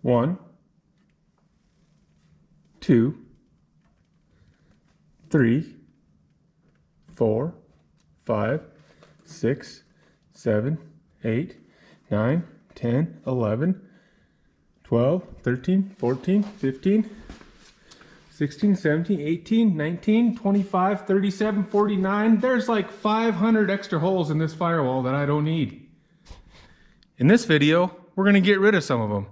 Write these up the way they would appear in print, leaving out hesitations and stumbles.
1, 2, 3, 4, 5, 6, 7, 8, 9, 10, 11, 12, 13, 14, 15, 16, 17, 18, 19, 25, 37, 49. There's like 500 extra holes in this firewall that I don't need. In this video, we're going to get rid of some of them.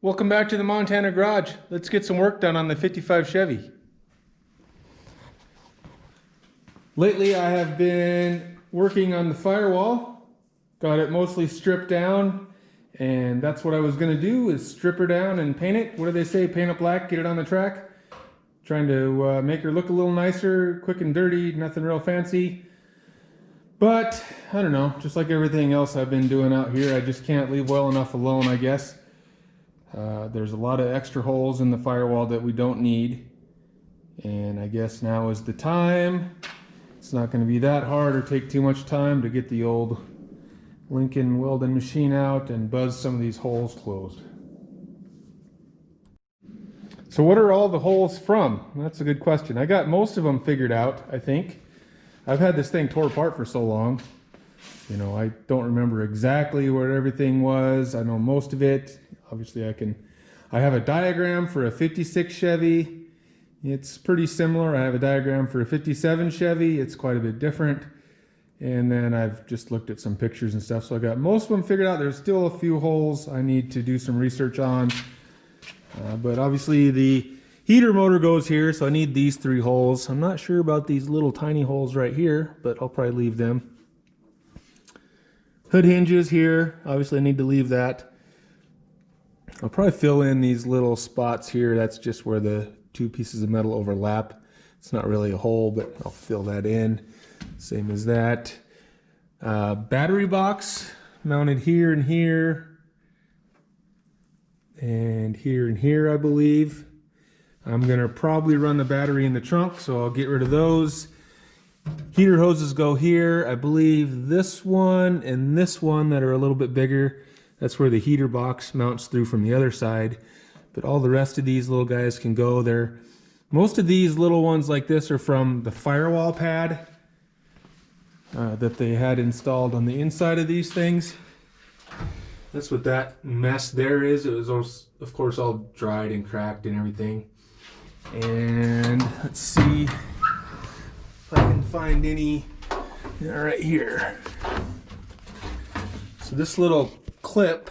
Welcome back to the Montana Garage. Let's get some work done on the 55 Chevy. Lately I have been working on the firewall. Got it mostly stripped down, and that's what I was going to do, is strip her down and paint it. What do they say? Paint it black, get it on the track. Trying to make her look a little nicer, quick and dirty, nothing real fancy. But I don't know, just like everything else I've been doing out here, I just can't leave well enough alone, I guess. There's a lot of extra holes in the firewall that we don't need, and I guess now is the time. It's not going to be that hard or take too much time to get the old Lincoln welding machine out and buzz some of these holes closed. So what are all the holes from? That's a good question. I got most of them figured out, I think. I've had this thing tore apart for so long. You know, I don't remember exactly where everything was. I know most of it. Obviously I have a diagram for a 56 Chevy. It's pretty similar. I have a diagram for a 57 Chevy. It's quite a bit different. And then I've just looked at some pictures and stuff. So I got most of them figured out. There's still a few holes I need to do some research on. But obviously the heater motor goes here, so I need these 3 holes. I'm not sure about these little tiny holes right here, but I'll probably leave them. Hood hinges here. Obviously I need to leave that. I'll probably fill in these little spots here. That's just where the 2 pieces of metal overlap. It's not really a hole, but I'll fill that in. Same as that. Battery box mounted here and here. And here, I believe. I'm going to probably run the battery in the trunk, so I'll get rid of those. Heater hoses go here. I believe this one and this one that are a little bit bigger. That's where the heater box mounts through from the other side. But all the rest of these little guys can go there. Most of these little ones like this are from the firewall pad that they had installed on the inside of these things. That's what that mess there is. It was, of course, all dried and cracked and everything. And let's see if I can find any right here. So this little clip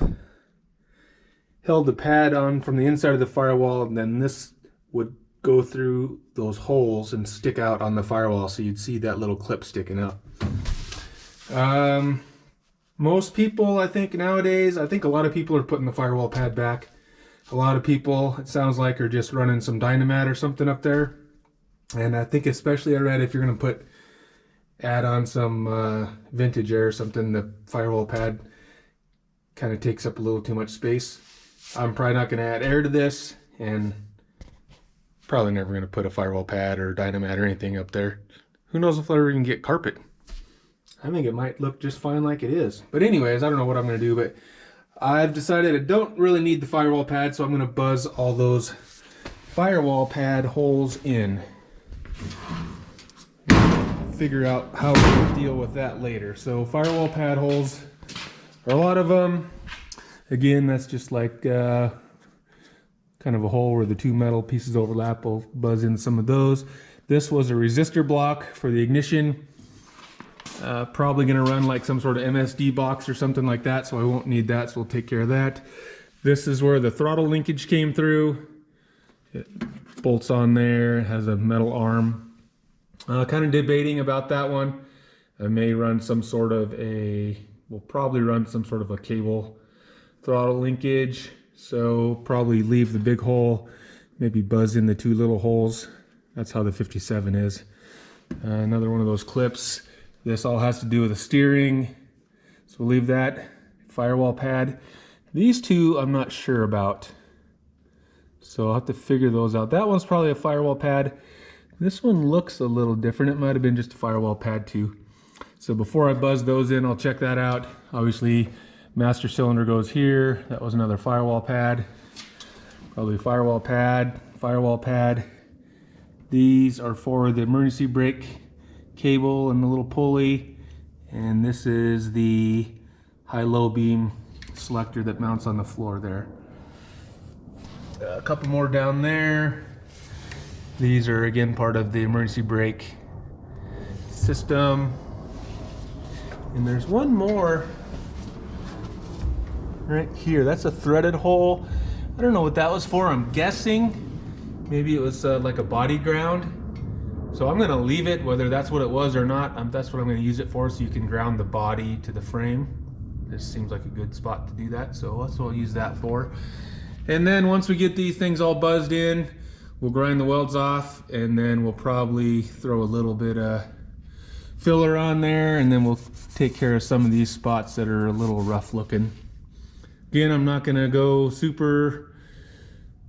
held the pad on from the inside of the firewall, and then this would go through those holes and stick out on the firewall, so you'd see that little clip sticking up. Most people, I think nowadays, I think a lot of people are putting the firewall pad back. A lot of people, it sounds like, are just running some Dynamat or something up there. And I think especially I read if you're going to add on some vintage air or something, the firewall pad kind of takes up a little too much space. I'm probably not going to add air to this, and probably never going to put a firewall pad or Dynamat or anything up there. Who knows if I'll ever even get carpet. I think it might look just fine like it is. But anyways, I don't know what I'm going to do, but I've decided I don't really need the firewall pad, so I'm going to buzz all those firewall pad holes in. Figure out how we'll deal with that later. So firewall pad holes are a lot of them. Again, that's just like kind of a hole where the 2 metal pieces overlap. We'll buzz in some of those. This was a resistor block for the ignition. Probably going to run like some sort of MSD box or something like that, so I won't need that, so we'll take care of that. This is where the throttle linkage came through. It bolts on there, it has a metal arm. Kind of debating about that one. I may run some sort of we'll probably run some sort of a cable throttle linkage, so probably leave the big hole, maybe buzz in the 2 little holes. That's how the 57 is. Another one of those clips. This all has to do with the steering, so we'll leave that. Firewall pad. These two I'm not sure about, so I'll have to figure those out. That one's probably a firewall pad. This one looks a little different. It might have been just a firewall pad too. So before I buzz those in, I'll check that out. Obviously, master cylinder goes here. That was another firewall pad. Probably firewall pad, firewall pad. These are for the emergency brake cable and the little pulley. And this is the high-low beam selector that mounts on the floor there. A couple more down there. These are again part of the emergency brake system. And there's one more right here. That's a threaded hole. I don't know what that was for. I'm guessing maybe it was like a body ground. So I'm gonna leave it, whether that's what it was or not. That's what I'm gonna use it for, so you can ground the body to the frame. This seems like a good spot to do that, so that's what I'll use that for. And then once we get these things all buzzed in, we'll grind the welds off, and then we'll probably throw a little bit of filler on there, and then we'll take care of some of these spots that are a little rough looking. Again, I'm not gonna go super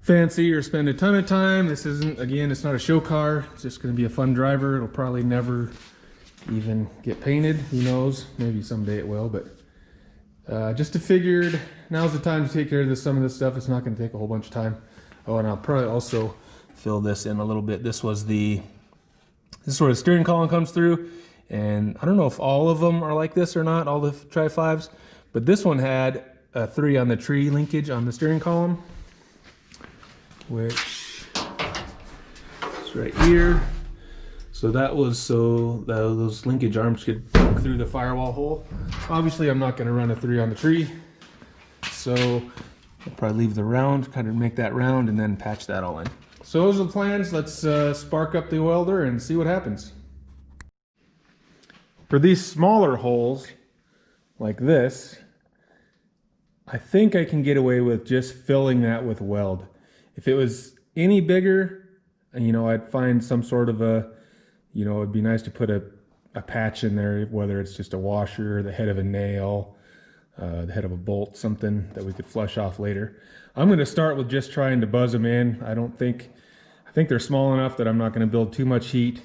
fancy or spend a ton of time. This isn't, again, it's not a show car. It's just gonna be a fun driver. It'll probably never even get painted. Who knows? Maybe someday it will, but just figured now's the time to take care of some of this stuff. It's not gonna take a whole bunch of time. Oh, and I'll probably also fill this in a little bit. This is where the steering column comes through. And I don't know if all of them are like this or not, all the Tri-5s, but this one had a 3 on the tree linkage on the steering column, which is right here. So that was so that those linkage arms could poke through the firewall hole. Obviously, I'm not going to run a 3 on the tree, so I'll probably leave the round, kind of make that round, and then patch that all in. So those are the plans. Let's spark up the welder and see what happens. For these smaller holes, like this, I think I can get away with just filling that with weld. If it was any bigger, you know, I'd find some sort of a, you know, it'd be nice to put a patch in there, whether it's just a washer, the head of a nail, the head of a bolt, something that we could flush off later. I'm going to start with just trying to buzz them in. I think they're small enough that I'm not going to build too much heat,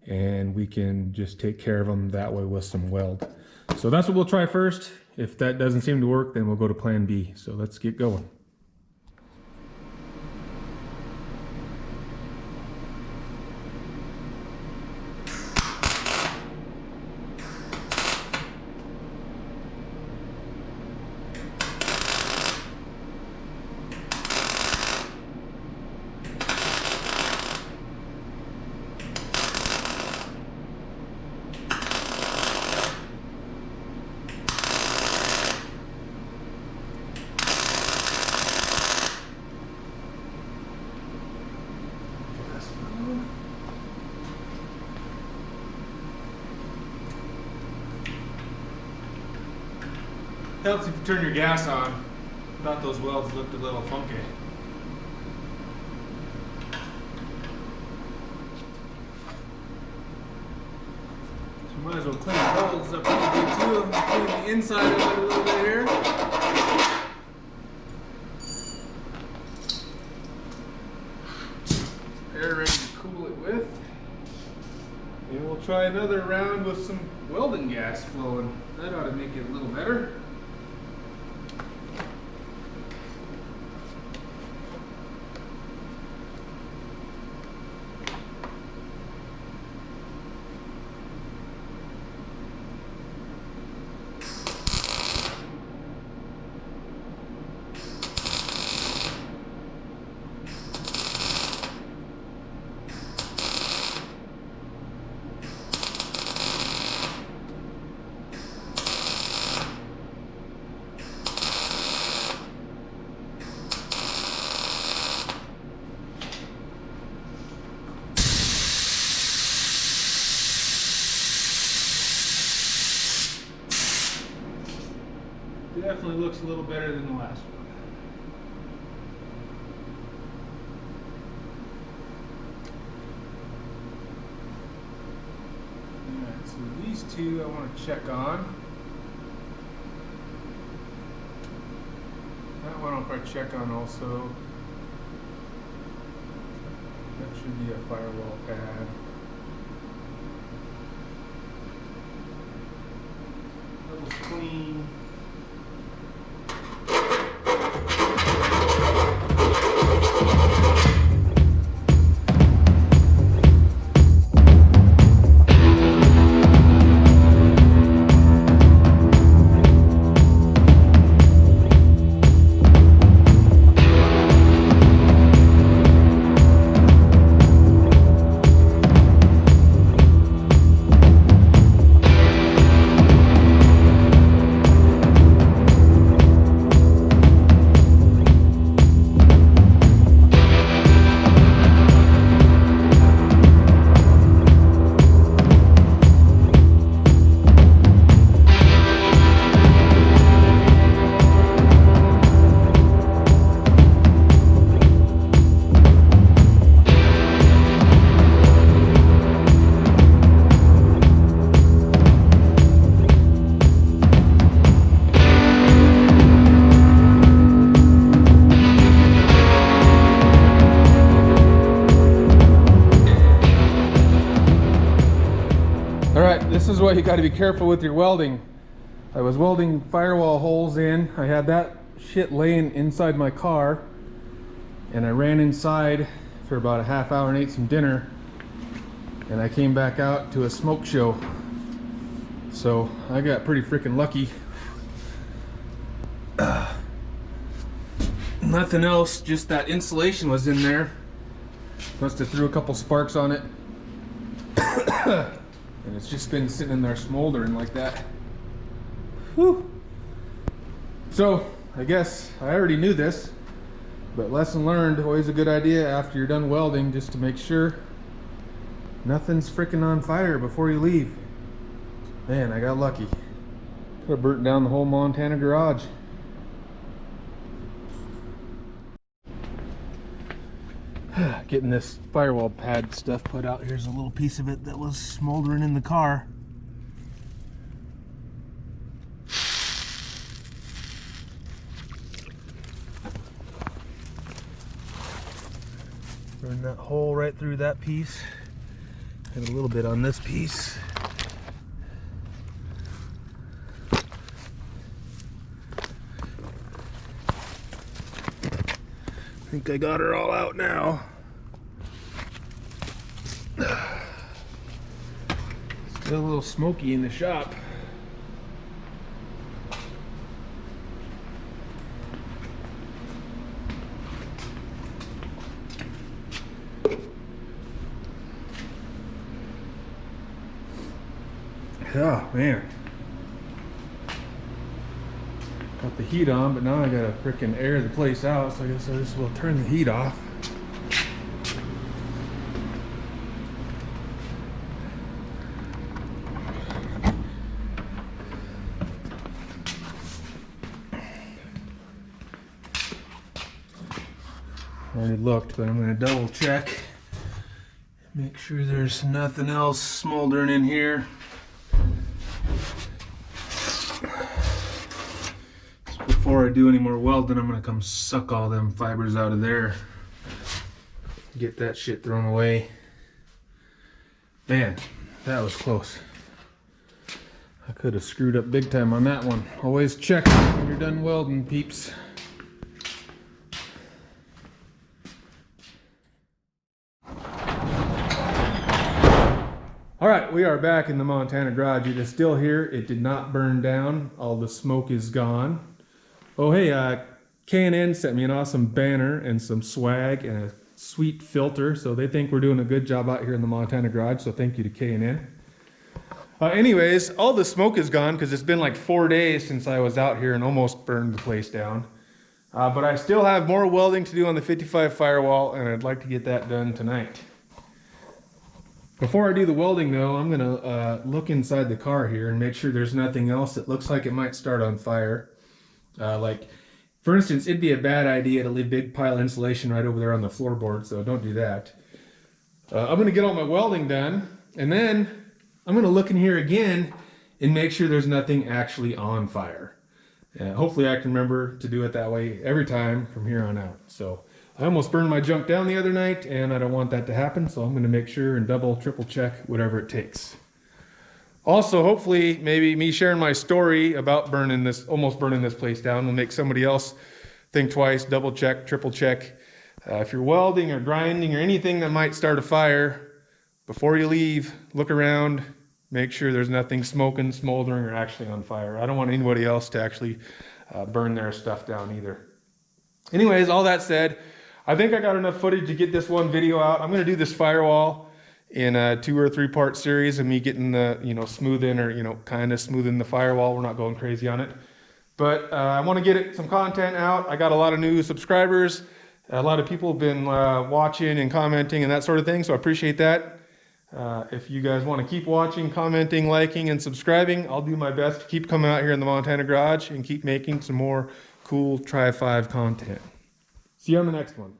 and we can just take care of them that way with some weld. So that's what we'll try first. If that doesn't seem to work, then we'll go to plan B. So let's get going. Helps if you turn your gas on. Thought those welds looked a little funky. So might as well clean the holes up a little bit too. Clean the inside of it a little bit here. Air ready to cool it with. And we'll try another round with some welding gas flowing. That ought to make it a little better. Definitely looks a little better than the last one. Alright, so these two I want to check on. one I'll probably check on also. That should be a firewall pad. That was clean. This is why you got to be careful with your welding. I was welding firewall holes in. I had that shit laying inside my car, and I ran inside for about a half hour and ate some dinner, and I came back out to a smoke show. So I got pretty freaking lucky. Nothing else, just that insulation was in there. Must have threw a couple sparks on it. And it's just been sitting in there smoldering like that. Whew. So, I guess I already knew this, but lesson learned, always a good idea after you're done welding, just to make sure nothing's freaking on fire before you leave. Man, I got lucky. Could have burnt down the whole Montana garage. Getting this firewall pad stuff put out. Here's a little piece of it that was smoldering in the car. Burn that hole right through that piece, and a little bit on this piece. I think I got her all out now. Still a little smoky in the shop. Oh man. Got the heat on, but now I gotta frickin' air the place out, so I guess I just will turn the heat off. Already looked, but I'm gonna double check. Make sure there's nothing else smoldering in here. Before I do any more welding, I'm gonna come suck all them fibers out of there. Get that shit thrown away. Man, that was close. I could have screwed up big time on that one. Always check when you're done welding, peeps. All right, we are back in the Montana garage. It is still here. It did not burn down. All the smoke is gone. Oh, hey, K&N sent me an awesome banner and some swag and a sweet filter. So they think we're doing a good job out here in the Montana garage. So thank you to K&N. Anyways, all the smoke is gone because it's been like 4 days since I was out here and almost burned the place down. But I still have more welding to do on the 55 firewall, and I'd like to get that done tonight. Before I do the welding though, I'm gonna look inside the car here and make sure there's nothing else that looks like it might start on fire. Like, for instance, it'd be a bad idea to leave big pile of insulation right over there on the floorboard, so don't do that. I'm gonna get all my welding done, and then I'm gonna look in here again and make sure there's nothing actually on fire. Hopefully I can remember to do it that way every time from here on out. So I almost burned my junk down the other night, and I don't want that to happen, so I'm going to make sure and double, triple check whatever it takes. Also, hopefully, maybe me sharing my story about almost burning this place down will make somebody else think twice, double check, triple check. If you're welding or grinding or anything that might start a fire, before you leave, look around, make sure there's nothing smoking, smoldering, or actually on fire. I don't want anybody else to actually burn their stuff down either. Anyways, all that said, I think I got enough footage to get this one video out. I'm going to do this firewall in a 2 or 3 part series of me getting the, smoothing or, kind of smoothing the firewall. We're not going crazy on it. But I want to get some content out. I got a lot of new subscribers. A lot of people have been watching and commenting and that sort of thing, so I appreciate that. If you guys want to keep watching, commenting, liking, and subscribing, I'll do my best to keep coming out here in the Montana Garage and keep making some more cool Tri-5 content. See you on the next one.